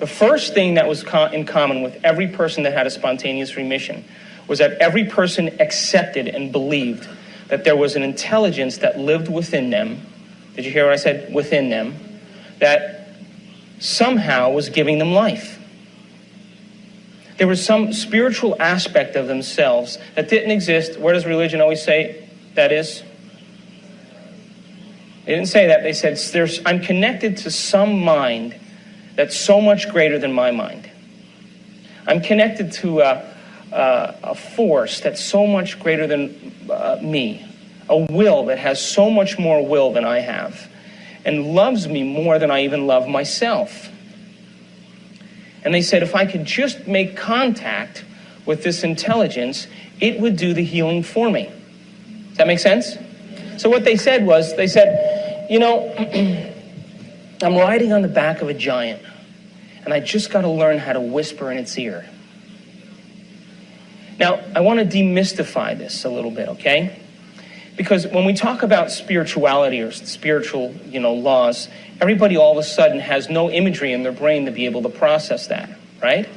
The first thing that was in common with every person that had a spontaneous remission was that every person accepted and believed that there was an intelligence that lived within them. Did you hear what I said? Within them. That somehow was giving them life. There was some spiritual aspect of themselves that didn't exist. Where does religion always say that is? They didn't say that. They said, I'm connected to some mind that's so much greater than my mind. I'm connected to a force that's so much greater than me. A will that has so much more will than I have. And loves me more than I even love myself. And they said, if I could just make contact with this intelligence, it would do the healing for me. Does that make sense? So what they said was, they said, you know, I'm riding on the back of a giant, and I just got to learn how to whisper in its ear. Now, I want to demystify this a little bit, okay? Because when we talk about spirituality or spiritual, laws, everybody all of a sudden has no imagery in their brain to be able to process that, right?